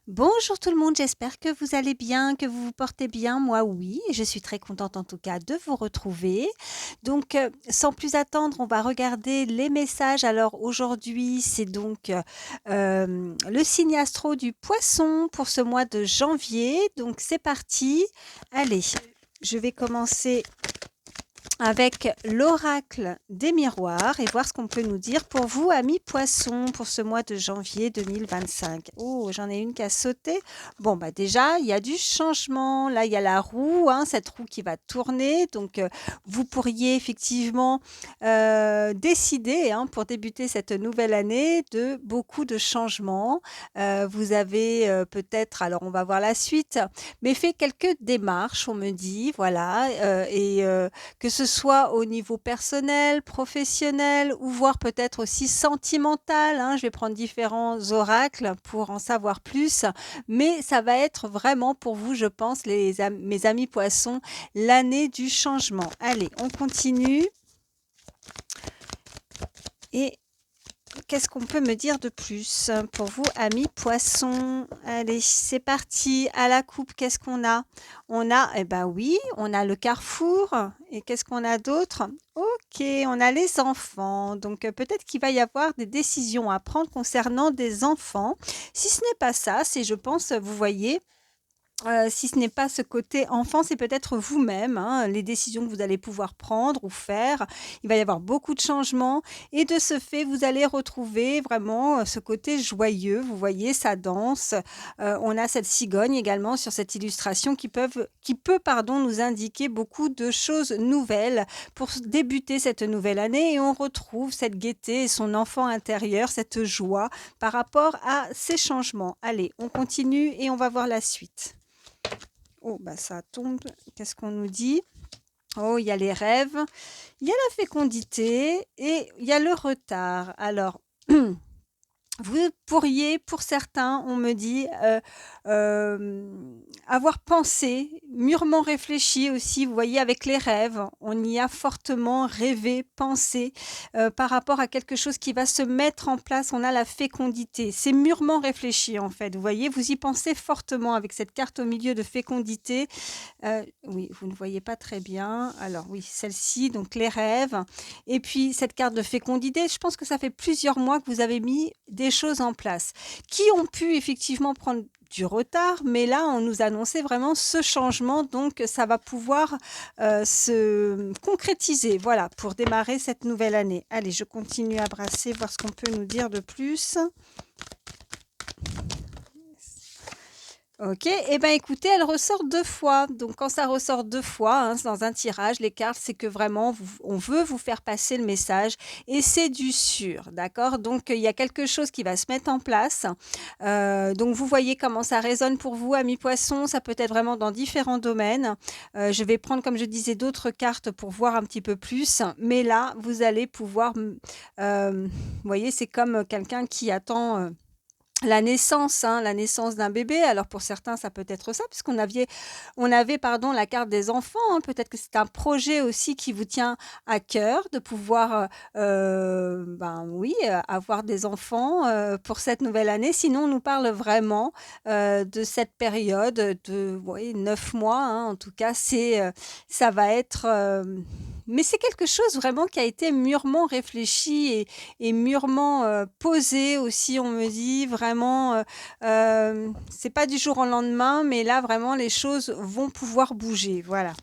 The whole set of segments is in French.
Bonjour tout le monde, j'espère que vous allez bien, que vous vous portez bien. Moi, oui, et je suis très contente en tout cas de vous retrouver. Donc, sans plus attendre, on va regarder les messages. Alors aujourd'hui, c'est donc le signe astro du Poisson pour ce mois de janvier. Donc, c'est parti. Allez, je vais commencer avec l'oracle des miroirs et voir ce qu'on peut nous dire pour vous, amis poissons, pour ce mois de janvier 2025. Oh, j'en ai une qui a sauté. Bon, bah déjà, il y a du changement. Là, il y a la roue, hein, cette roue qui va tourner. Donc, vous pourriez effectivement décider, hein, pour débuter cette nouvelle année, de beaucoup de changements. Vous avez peut-être, alors on va voir la suite, mais fait quelques démarches, on me dit, voilà, que ce soit au niveau personnel, professionnel ou voire peut-être aussi sentimental, hein. Je vais prendre différents oracles pour en savoir plus, mais ça va être vraiment pour vous, je pense, mes amis poissons, l'année du changement. Allez, on continue. Et qu'est-ce qu'on peut me dire de plus pour vous, amis poissons? Allez, c'est parti. À la coupe, qu'est-ce qu'on a? On a, eh ben oui, on a le carrefour. Et qu'est-ce qu'on a d'autre? Ok, on a les enfants. Donc peut-être qu'il va y avoir des décisions à prendre concernant des enfants. Si ce n'est pas ça, c'est, je pense, vous voyez, si ce n'est pas ce côté enfant, c'est peut-être vous-même, hein, les décisions que vous allez pouvoir prendre ou faire. Il va y avoir beaucoup de changements et de ce fait, vous allez retrouver vraiment ce côté joyeux. Vous voyez, ça danse. On a cette cigogne également sur cette illustration qui peut, pardon, nous indiquer beaucoup de choses nouvelles pour débuter cette nouvelle année et on retrouve cette gaieté et son enfant intérieur, cette joie par rapport à ces changements. Allez, on continue et on va voir la suite. Oh, bah ça tombe. Qu'est-ce qu'on nous dit? Oh, il y a les rêves, il y a la fécondité et il y a le retard. Alors, vous pourriez, pour certains, on me dit, avoir pensé, mûrement réfléchi aussi, vous voyez, avec les rêves, on y a fortement rêvé, pensé, par rapport à quelque chose qui va se mettre en place. On a la fécondité, c'est mûrement réfléchi en fait, vous voyez, vous y pensez fortement avec cette carte au milieu de fécondité. Oui, vous ne voyez pas très bien. Alors oui, celle-ci, donc les rêves. Et puis cette carte de fécondité, je pense que ça fait plusieurs mois que vous avez mis des choses en place qui ont pu effectivement prendre du retard, mais là, on nous annonçait vraiment ce changement, donc ça va pouvoir se concrétiser, voilà, pour démarrer cette nouvelle année. Allez, je continue à brasser, voir ce qu'on peut nous dire de plus. OK et ben, écoutez, elle ressort 2 fois. Donc quand ça ressort 2 fois, hein, dans un tirage, les cartes, c'est que vraiment on veut vous faire passer le message et c'est du sûr, d'accord? Donc il y a quelque chose qui va se mettre en place. Donc vous voyez comment ça résonne pour vous, amis poissons. Ça peut être vraiment dans différents domaines. Je vais prendre, comme je disais, d'autres cartes pour voir un petit peu plus. Mais là, vous allez pouvoir, vous voyez, c'est comme quelqu'un qui attend, la naissance, hein, la naissance d'un bébé. Alors pour certains, ça peut être ça, puisqu'on avait, pardon, la carte des enfants, hein. Peut-être que c'est un projet aussi qui vous tient à cœur de pouvoir, ben oui, avoir des enfants pour cette nouvelle année. Sinon, on nous parle vraiment de cette période de, oui, 9 mois, hein. En tout cas, ça va être, mais c'est quelque chose vraiment qui a été mûrement réfléchi et mûrement posé aussi, on me dit vraiment. C'est pas du jour au lendemain, mais là vraiment les choses vont pouvoir bouger. Voilà.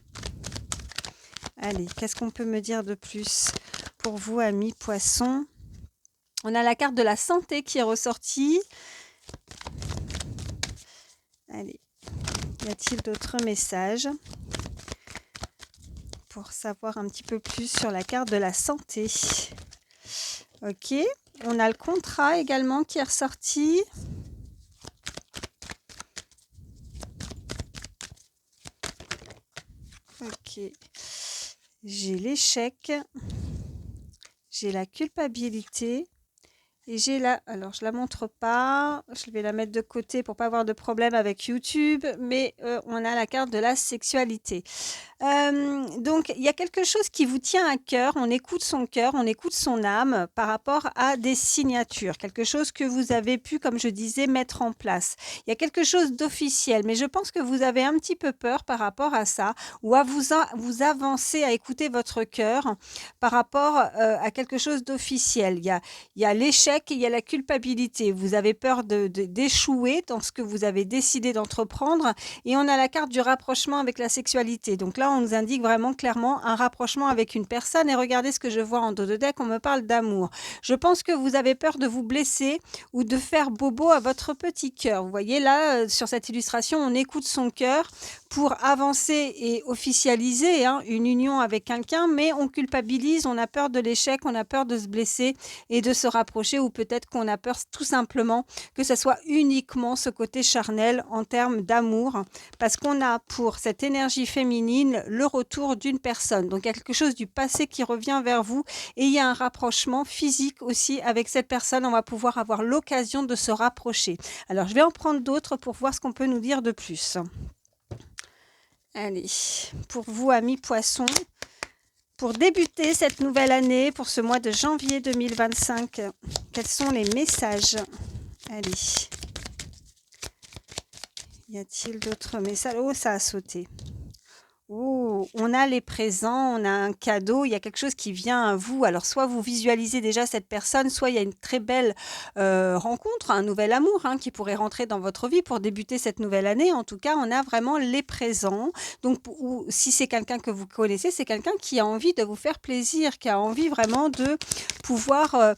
Allez, qu'est-ce qu'on peut me dire de plus pour vous, amis poissons? On a la carte de la santé qui est ressortie. Allez, y a-t-il d'autres messages pour savoir un petit peu plus sur la carte de la santé? Ok, on a le contrat également qui est ressorti. Ok, j'ai l'échec, j'ai la culpabilité Et j'ai là, alors je la montre pas, je vais la mettre de côté pour pas avoir de problème avec YouTube, mais on a la carte de la sexualité. Donc il y a quelque chose qui vous tient à cœur, on écoute son âme par rapport à des signatures, quelque chose que vous avez pu, comme je disais, mettre en place. Il y a quelque chose d'officiel, mais je pense que vous avez un petit peu peur par rapport à ça ou à vous avancer à écouter votre cœur par rapport, à quelque chose d'officiel. Il y a l'échec et il y a la culpabilité. Vous avez peur d'échouer dans ce que vous avez décidé d'entreprendre et on a la carte du rapprochement avec la sexualité. Donc là, on nous indique vraiment clairement un rapprochement avec une personne. Et regardez ce que je vois en dos de deck, on me parle d'amour. Je pense que vous avez peur de vous blesser ou de faire bobo à votre petit cœur. Vous voyez là, sur cette illustration, on écoute son cœur pour avancer et officialiser une union avec quelqu'un, mais on culpabilise, on a peur de l'échec, on a peur de se blesser et de se rapprocher, ou peut-être qu'on a peur tout simplement que ce soit uniquement ce côté charnel en termes d'amour, parce qu'on a pour cette énergie féminine le retour d'une personne. Donc il y a quelque chose du passé qui revient vers vous et il y a un rapprochement physique aussi avec cette personne. On va pouvoir avoir l'occasion de se rapprocher. Alors je vais en prendre d'autres pour voir ce qu'on peut nous dire de plus. Allez, pour vous, amis poissons, pour débuter cette nouvelle année, pour ce mois de janvier 2025, quels sont les messages? Allez. Y a-t-il d'autres messages? Oh, ça a sauté. Oh, on a les présents, on a un cadeau, il y a quelque chose qui vient à vous. Alors, soit vous visualisez déjà cette personne, soit il y a une très belle rencontre, un nouvel amour qui pourrait rentrer dans votre vie pour débuter cette nouvelle année. En tout cas, on a vraiment les présents. Donc, ou si c'est quelqu'un que vous connaissez, c'est quelqu'un qui a envie de vous faire plaisir, qui a envie vraiment de pouvoir,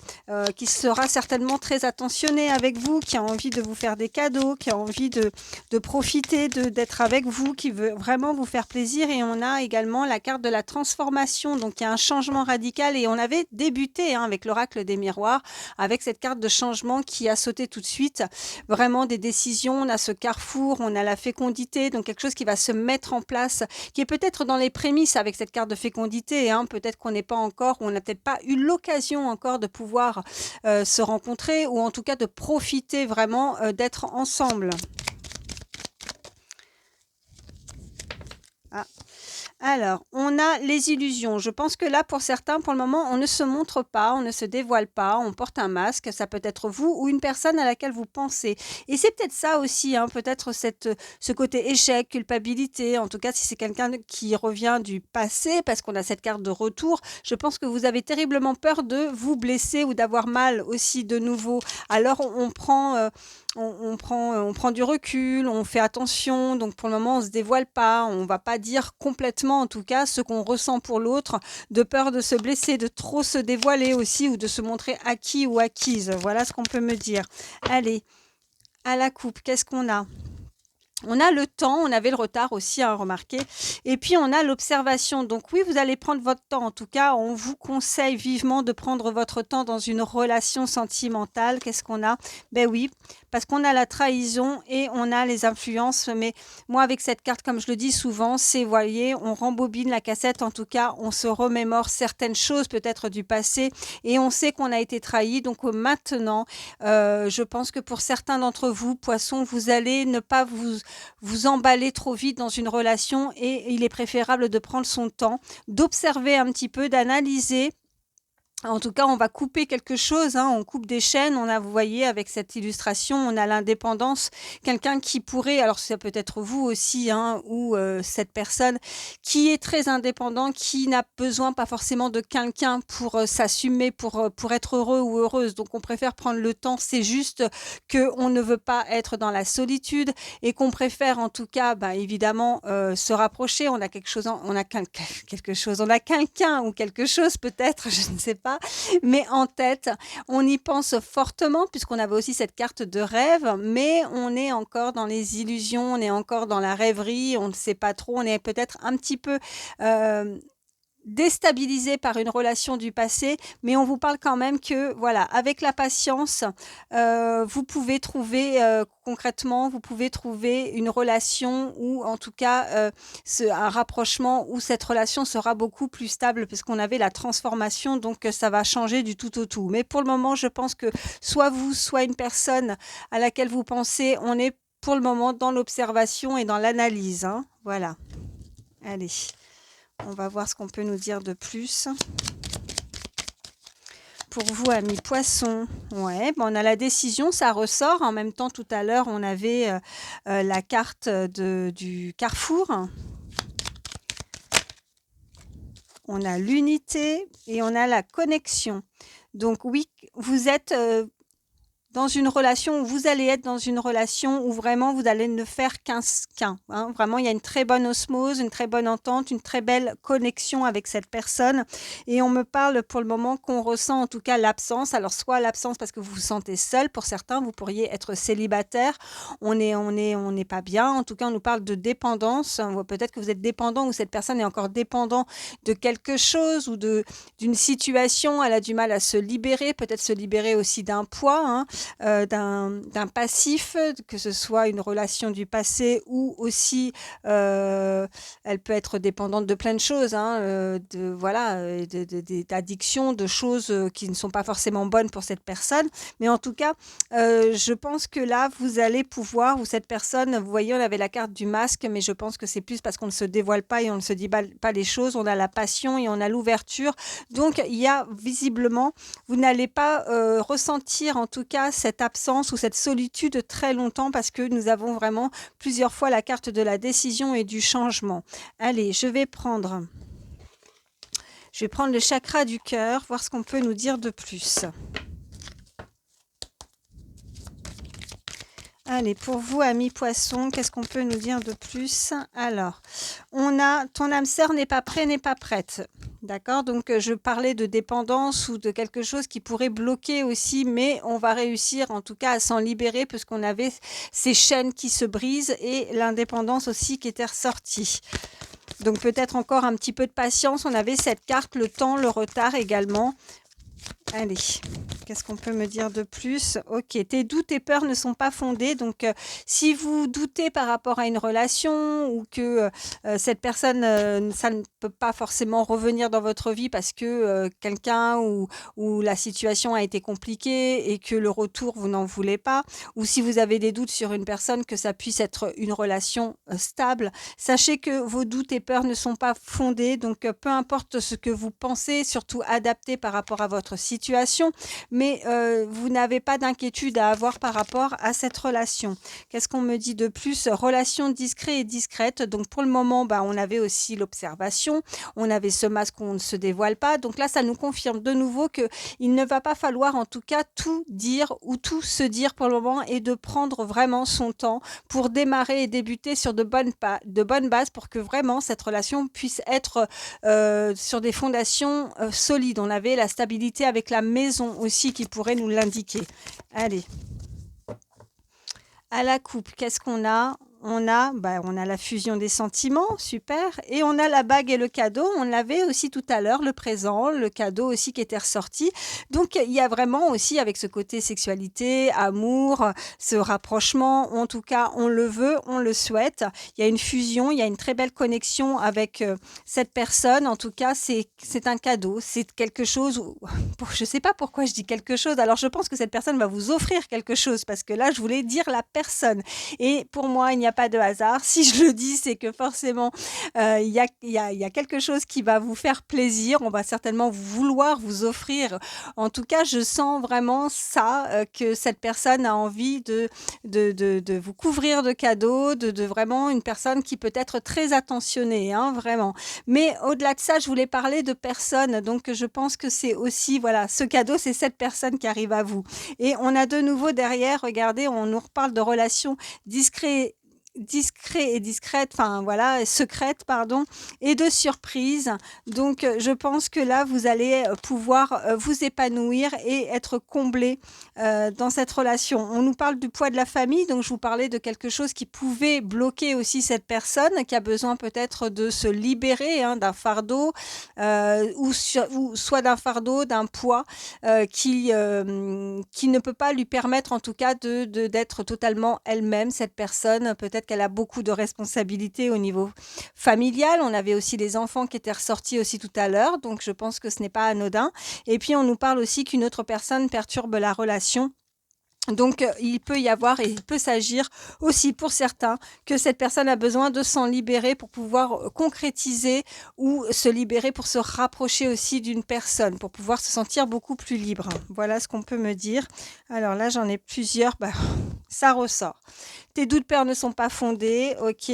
qui sera certainement très attentionné avec vous, qui a envie de vous faire des cadeaux, qui a envie de profiter d'être avec vous, qui veut vraiment vous faire plaisir. Et on a également la carte de la transformation, donc il y a un changement radical et on avait débuté avec l'oracle des miroirs, avec cette carte de changement qui a sauté tout de suite, vraiment des décisions, on a ce carrefour, on a la fécondité, donc quelque chose qui va se mettre en place, qui est peut-être dans les prémices avec cette carte de fécondité, peut-être qu'on n'est pas encore, ou on n'a peut-être pas eu l'occasion encore de pouvoir se rencontrer, ou en tout cas de profiter vraiment d'être ensemble. Ah. Alors, on a les illusions. Je pense que là, pour certains, pour le moment, on ne se montre pas, on ne se dévoile pas, on porte un masque. Ça peut être vous ou une personne à laquelle vous pensez. Et c'est peut-être ça aussi, peut-être ce côté échec, culpabilité. En tout cas, si c'est quelqu'un qui revient du passé, parce qu'on a cette carte de retour, je pense que vous avez terriblement peur de vous blesser ou d'avoir mal aussi de nouveau. Alors, on prend... on prend du recul, on fait attention, donc pour le moment on ne se dévoile pas, on ne va pas dire complètement en tout cas ce qu'on ressent pour l'autre, de peur de se blesser, de trop se dévoiler aussi ou de se montrer acquis ou acquise. Voilà ce qu'on peut me dire. Allez, à la coupe, qu'est-ce qu'on a? On a le temps, on avait le retard aussi, remarqué. Et puis, on a l'observation. Donc oui, vous allez prendre votre temps. En tout cas, on vous conseille vivement de prendre votre temps dans une relation sentimentale. Qu'est-ce qu'on a? Ben oui, parce qu'on a la trahison et on a les influences. Mais moi, avec cette carte, comme je le dis souvent, c'est, voyez, on rembobine la cassette. En tout cas, on se remémore certaines choses peut-être du passé et on sait qu'on a été trahi. Donc maintenant, je pense que pour certains d'entre vous, poissons, vous allez ne pas vous emballer trop vite dans une relation et il est préférable de prendre son temps, d'observer un petit peu, d'analyser. En tout cas, on va couper quelque chose, on coupe des chaînes. On a, vous voyez, avec cette illustration, on a l'indépendance. Quelqu'un qui pourrait, alors ça peut être vous aussi, ou cette personne qui est très indépendant, qui n'a besoin pas forcément de quelqu'un pour s'assumer, pour être heureux ou heureuse. Donc, on préfère prendre le temps. C'est juste qu'on ne veut pas être dans la solitude et qu'on préfère, en tout cas, évidemment, se rapprocher. On a quelque chose, on a quelque chose, on a quelqu'un ou quelque chose peut-être, je ne sais pas. Mais en tête, on y pense fortement puisqu'on avait aussi cette carte de rêve, mais on est encore dans les illusions, on est encore dans la rêverie, on ne sait pas trop, on est peut-être un petit peu déstabilisé par une relation du passé, mais on vous parle quand même que, voilà, avec la patience, vous pouvez trouver, concrètement, vous pouvez trouver une relation ou en tout cas, un rapprochement où cette relation sera beaucoup plus stable puisqu'on avait la transformation, donc ça va changer du tout au tout. Mais pour le moment, je pense que soit vous, soit une personne à laquelle vous pensez, on est pour le moment dans l'observation et dans l'analyse, hein. Voilà. Allez. On va voir ce qu'on peut nous dire de plus. Pour vous, amis poissons, ouais, bon, on a la décision, ça ressort. En même temps, tout à l'heure, on avait la carte du carrefour. On a l'unité et on a la connexion. Donc oui, vous êtes dans une relation où vous allez être dans une relation où vraiment vous allez ne faire qu'un. Hein. Vraiment, il y a une très bonne osmose, une très bonne entente, une très belle connexion avec cette personne. Et on me parle pour le moment qu'on ressent en tout cas l'absence. Alors, soit l'absence parce que vous vous sentez seul. Pour certains, vous pourriez être célibataire. On n'est pas bien. En tout cas, on nous parle de dépendance. Peut-être que vous êtes dépendant ou cette personne est encore dépendant de quelque chose ou d'une situation. Elle a du mal à se libérer, peut-être se libérer aussi d'un poids. Hein. D'un passif, que ce soit une relation du passé ou aussi elle peut être dépendante de plein de choses, hein, d'addictions, de choses qui ne sont pas forcément bonnes pour cette personne. Mais en tout cas, je pense que là, vous allez pouvoir, ou cette personne, vous voyez, on avait la carte du masque, mais je pense que c'est plus parce qu'on ne se dévoile pas et on ne se dit pas les choses. On a la passion et on a l'ouverture. Donc, il y a visiblement, vous n'allez pas ressentir en tout cas cette absence ou cette solitude très longtemps parce que nous avons vraiment plusieurs fois la carte de la décision et du changement. Allez, je vais prendre le chakra du cœur, voir ce qu'on peut nous dire de plus. Allez, pour vous, amis poissons, qu'est-ce qu'on peut nous dire de plus? Alors, on a ton âme sœur n'est pas prêt, n'est pas prête. D'accord? Donc, je parlais de dépendance ou de quelque chose qui pourrait bloquer aussi, mais on va réussir en tout cas à s'en libérer puisqu'on avait ces chaînes qui se brisent et l'indépendance aussi qui était ressortie. Donc, peut-être encore un petit peu de patience. On avait cette carte, le temps, le retard également. Allez, qu'est-ce qu'on peut me dire de plus? Ok, tes doutes et peurs ne sont pas fondés. Donc, si vous doutez par rapport à une relation ou que cette personne, ça ne peut pas forcément revenir dans votre vie parce que quelqu'un ou la situation a été compliquée et que le retour, vous n'en voulez pas, ou si vous avez des doutes sur une personne, que ça puisse être une relation stable, sachez que vos doutes et peurs ne sont pas fondés. Donc, peu importe ce que vous pensez, surtout adapté par rapport à votre situation, mais vous n'avez pas d'inquiétude à avoir par rapport à cette relation. Qu'est-ce qu'on me dit de plus? Relation discrète et discrète. Donc pour le moment, on avait aussi l'observation, on avait ce masque où on ne se dévoile pas. Donc là, ça nous confirme de nouveau qu'il ne va pas falloir en tout cas tout dire ou tout se dire pour le moment et de prendre vraiment son temps pour démarrer et débuter sur de bonnes bases pour que vraiment cette relation puisse être sur des fondations solides. On avait la stabilité avec la maison aussi qui pourrait nous l'indiquer. Allez. À la coupe, qu'est-ce qu'on a? On a la fusion des sentiments, super. Et on a la bague et le cadeau. On l'avait aussi tout à l'heure, le présent, le cadeau aussi qui était ressorti. Donc, il y a vraiment aussi avec ce côté sexualité, amour, ce rapprochement. En tout cas, on le veut, on le souhaite. Il y a une fusion, il y a une très belle connexion avec cette personne. En tout cas, c'est un cadeau. C'est quelque chose je ne sais pas pourquoi je dis quelque chose. Alors, je pense que cette personne va vous offrir quelque chose parce que là, je voulais dire la personne. Et pour moi, il n'y a pas de hasard. Si je le dis, c'est que forcément, il y a quelque chose qui va vous faire plaisir. On va certainement vouloir vous offrir. En tout cas, je sens vraiment ça, que cette personne a envie de vous couvrir de cadeaux, de vraiment une personne qui peut être très attentionnée, hein, vraiment. Mais au-delà de ça, je voulais parler de personnes. Donc, je pense que c'est aussi, voilà, ce cadeau, c'est cette personne qui arrive à vous. Et on a de nouveau derrière, regardez, on nous reparle de relations discrètes discret et discrète, enfin voilà, secrète, pardon, et de surprise. Donc, je pense que là, vous allez pouvoir vous épanouir et être comblé dans cette relation. On nous parle du poids de la famille, donc je vous parlais de quelque chose qui pouvait bloquer aussi cette personne qui a besoin peut-être de se libérer hein, d'un fardeau ou soit d'un fardeau, d'un poids qui ne peut pas lui permettre en tout cas d'être totalement elle-même, cette personne. Peut-être qu'elle a beaucoup de responsabilités au niveau familial. On avait aussi les enfants qui étaient ressortis aussi tout à l'heure, donc je pense que ce n'est pas anodin. Et puis on nous parle aussi qu'une autre personne perturbe la relation. Donc, il peut y avoir et il peut s'agir aussi pour certains que cette personne a besoin de s'en libérer pour pouvoir concrétiser ou se libérer pour se rapprocher aussi d'une personne, pour pouvoir se sentir beaucoup plus libre. Voilà ce qu'on peut me dire. Alors là, j'en ai plusieurs. Bah, ça ressort. Tes doutes, peur, ne sont pas fondés. Ok.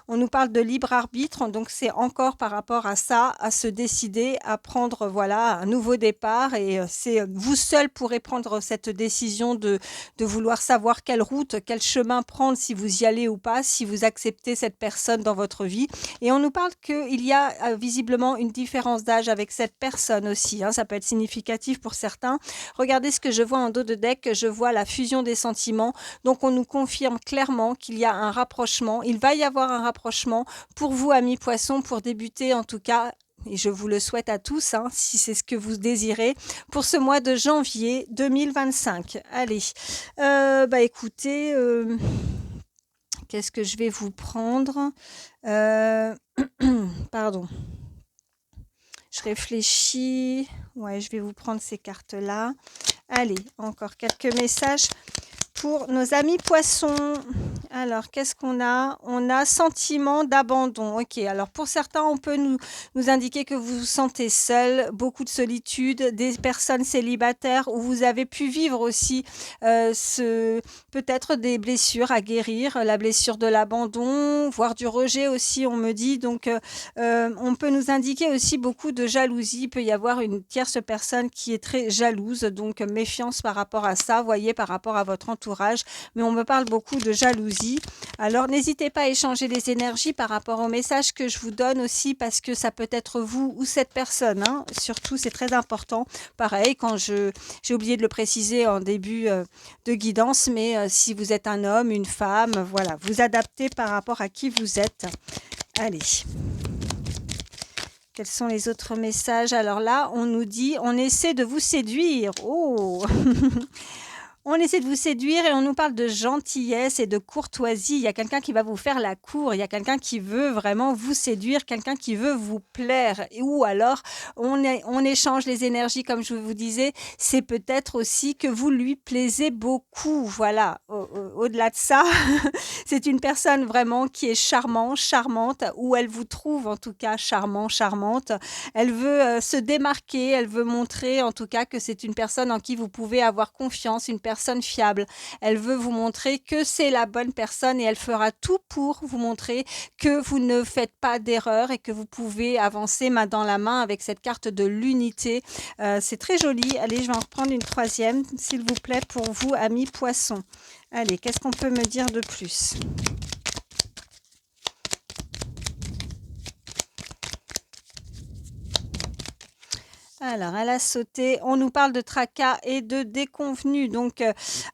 On nous parle de libre arbitre. Donc, c'est encore par rapport à ça, à se décider, à prendre voilà, un nouveau départ. Et c'est vous seul pourrez prendre cette décision de vouloir savoir quelle route, quel chemin prendre, si vous y allez ou pas, si vous acceptez cette personne dans votre vie. Et on nous parle qu'il y a visiblement une différence d'âge avec cette personne aussi. Hein. Ça peut être significatif pour certains. Regardez ce que je vois en dos de deck. Je vois la fusion des sentiments. Donc, on nous confirme clairement qu'il y a un rapprochement. Il va y avoir un rapprochement pour vous, amis poissons, pour débuter en tout cas et je vous le souhaite à tous, hein, si c'est ce que vous désirez, pour ce mois de janvier 2025. Allez, bah écoutez, qu'est-ce que je vais vous prendre Pardon, je réfléchis. Ouais, je vais vous prendre ces cartes-là. Allez, encore quelques messages pour nos amis poissons. Alors, qu'est-ce qu'on a? On a sentiment d'abandon. Ok, alors pour certains, on peut nous indiquer que vous vous sentez seul, beaucoup de solitude, des personnes célibataires où vous avez pu vivre aussi peut-être des blessures à guérir, la blessure de l'abandon, voire du rejet aussi, on me dit. Donc, on peut nous indiquer aussi beaucoup de jalousie. Il peut y avoir une tierce personne qui est très jalouse, donc méfiance par rapport à ça, voyez, par rapport à votre entourage. Mais on me parle beaucoup de jalousie. Alors, n'hésitez pas à échanger les énergies par rapport au message que je vous donne aussi, parce que ça peut être vous ou cette personne. Hein. Surtout, c'est très important. Pareil, j'ai oublié de le préciser en début de guidance, mais si vous êtes un homme, une femme, voilà, vous adaptez par rapport à qui vous êtes. Allez. Quels sont les autres messages? Alors là, on nous dit, on essaie de vous séduire. Oh On essaie de vous séduire et on nous parle de gentillesse et de courtoisie. Il y a quelqu'un qui va vous faire la cour, il y a quelqu'un qui veut vraiment vous séduire, quelqu'un qui veut vous plaire. Ou alors, on échange les énergies, comme je vous disais. C'est peut-être aussi que vous lui plaisez beaucoup. Voilà, au-delà de ça, c'est une personne vraiment qui est charmante, ou elle vous trouve en tout cas charmante. Elle veut se démarquer, elle veut montrer en tout cas que c'est une personne en qui vous pouvez avoir confiance, une personne fiable. Elle veut vous montrer que c'est la bonne personne et elle fera tout pour vous montrer que vous ne faites pas d'erreur et que vous pouvez avancer main dans la main avec cette carte de l'unité. C'est très joli. Allez, je vais en reprendre une troisième, s'il vous plaît, pour vous, amis poissons. Allez, qu'est-ce qu'on peut me dire de plus ? Alors, elle a sauté. On nous parle de tracas et de déconvenus. Donc,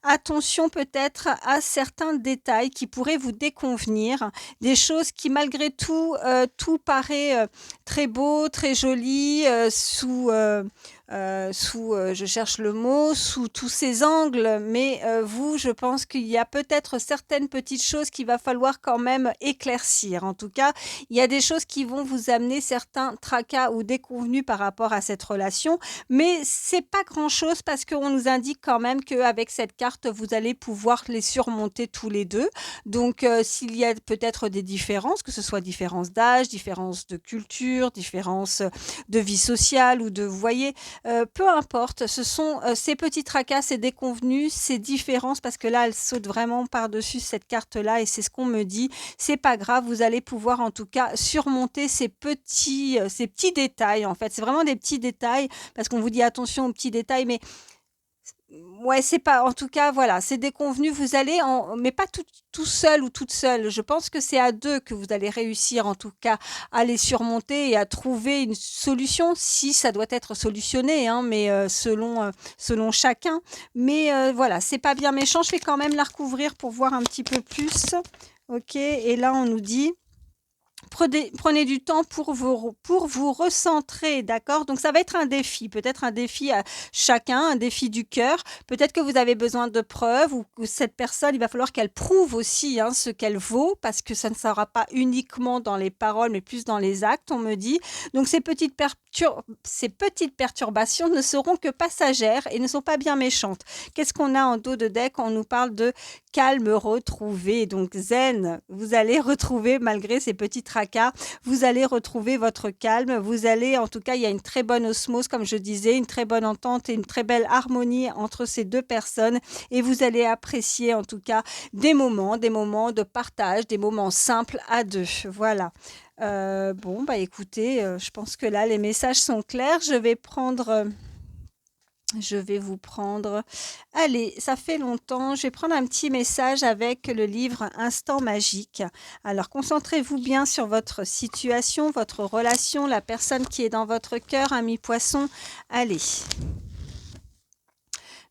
attention peut-être à certains détails qui pourraient vous déconvenir. Des choses qui, malgré tout, tout paraît très beau, très joli, je cherche le mot, sous tous ces angles. Mais vous, je pense qu'il y a peut-être certaines petites choses qu'il va falloir quand même éclaircir. En tout cas, il y a des choses qui vont vous amener certains tracas ou déconvenus par rapport à cette relation, mais c'est pas grand-chose parce qu'on nous indique quand même qu'avec cette carte, vous allez pouvoir les surmonter tous les deux. Donc, s'il y a peut-être des différences, que ce soit différences d'âge, différences de culture, différences de vie sociale ou vous voyez, peu importe, ce sont ces petits tracas, ces déconvenus, ces différences, parce que là, elle saute vraiment par-dessus cette carte-là et c'est ce qu'on me dit. C'est pas grave, vous allez pouvoir en tout cas surmonter ces petits détails en fait. C'est vraiment des petits détails parce qu'on vous dit attention aux petits détails, mais Ouais, c'est pas en tout cas, voilà, c'est déconvenu, vous allez en mais pas tout seul ou toute seule. Je pense que c'est à 2 que vous allez réussir, en tout cas, à les surmonter et à trouver une solution, si ça doit être solutionné, hein, mais selon chacun. Mais voilà, c'est pas bien méchant. Je vais quand même la recouvrir pour voir un petit peu plus. OK, et là, on nous dit: prenez du temps pour vous recentrer, d'accord? Donc ça va être un défi, peut-être un défi à chacun, un défi du cœur. Peut-être que vous avez besoin de preuves ou que cette personne, il va falloir qu'elle prouve aussi hein, ce qu'elle vaut, parce que ça ne sera pas uniquement dans les paroles, mais plus dans les actes, on me dit. Donc ces petites perturbations ne seront que passagères et ne sont pas bien méchantes. Qu'est-ce qu'on a en dos de deck? On nous parle de calme retrouvé. Donc zen, vous allez retrouver malgré ces petits tracas, vous allez retrouver votre calme. Vous allez, en tout cas, il y a une très bonne osmose, comme je disais, une très bonne entente et une très belle harmonie entre ces deux personnes. Et vous allez apprécier, en tout cas, des moments de partage, des moments simples à deux. Voilà. Bon, bah écoutez, je pense que là, les messages sont clairs. Je vais vous prendre allez, ça fait longtemps, je vais prendre un petit message avec le livre Instant magique. Alors concentrez-vous bien sur votre situation, votre relation, la personne qui est dans votre cœur, ami poisson. Allez.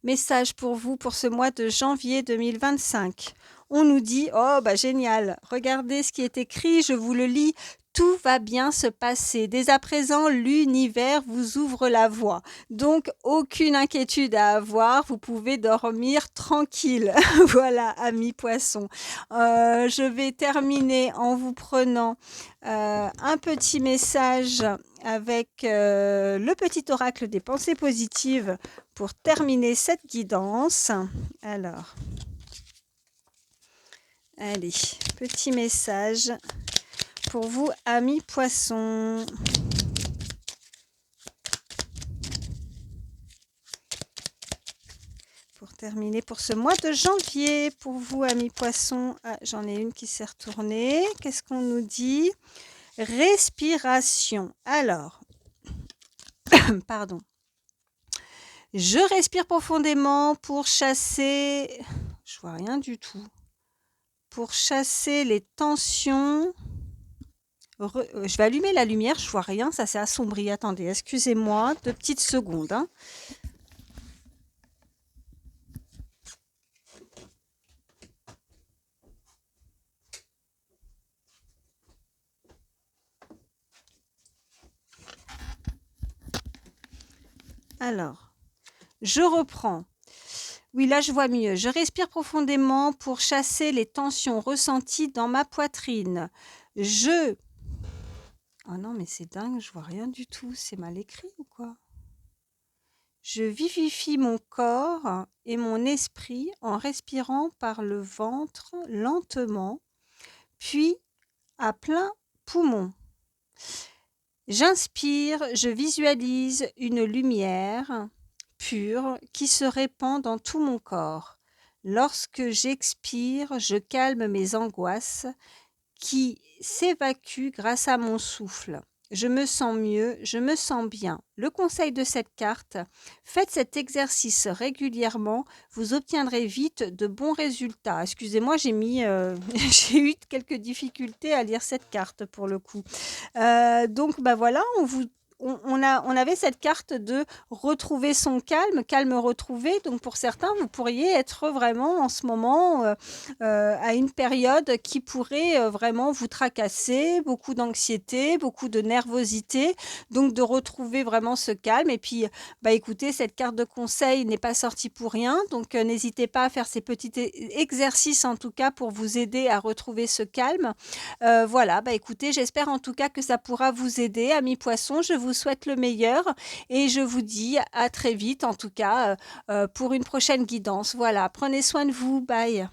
Message pour vous pour ce mois de janvier 2025. On nous dit, oh bah génial, regardez ce qui est écrit, je vous le lis. Tout va bien se passer. Dès à présent, l'univers vous ouvre la voie. Donc, aucune inquiétude à avoir. Vous pouvez dormir tranquille. Voilà, amis poissons. Je vais terminer en vous prenant un petit message avec le petit oracle des pensées positives pour terminer cette guidance. Alors, allez, petit message pour vous, amis poissons. Pour terminer pour ce mois de janvier, pour vous, amis poissons. Ah, j'en ai une qui s'est retournée. Qu'est-ce qu'on nous dit? Respiration. Alors, pardon. Je respire profondément pour chasser... Je vois rien du tout. Pour chasser les tensions... je vais allumer la lumière, je vois rien, ça s'est assombri. Attendez, excusez-moi, 2 petites secondes. Hein. Alors, je reprends. Oui, là, je vois mieux. Je respire profondément pour chasser les tensions ressenties dans ma poitrine. Oh non, mais c'est dingue, je vois rien du tout. C'est mal écrit ou quoi? Je vivifie mon corps et mon esprit en respirant par le ventre lentement, puis à plein poumon. J'inspire, je visualise une lumière pure qui se répand dans tout mon corps. Lorsque j'expire, je calme mes angoisses qui s'évacuent grâce à mon souffle. Je me sens mieux, je me sens bien. Le conseil de cette carte, faites cet exercice régulièrement, vous obtiendrez vite de bons résultats. Excusez-moi, j'ai eu quelques difficultés à lire cette carte pour le coup. Donc, bah voilà, on avait cette carte de retrouver son calme, calme retrouvé. Donc, pour certains, vous pourriez être vraiment en ce moment à une période qui pourrait vraiment vous tracasser, beaucoup d'anxiété, beaucoup de nervosité. Donc, de retrouver vraiment ce calme. Et puis, bah écoutez, cette carte de conseil n'est pas sortie pour rien. Donc, n'hésitez pas à faire ces petits exercices, en tout cas, pour vous aider à retrouver ce calme. Voilà, bah écoutez, j'espère en tout cas que ça pourra vous aider, amis poissons. Je vous souhaite le meilleur et je vous dis à très vite, en tout cas, pour une prochaine guidance. Voilà, prenez soin de vous. Bye.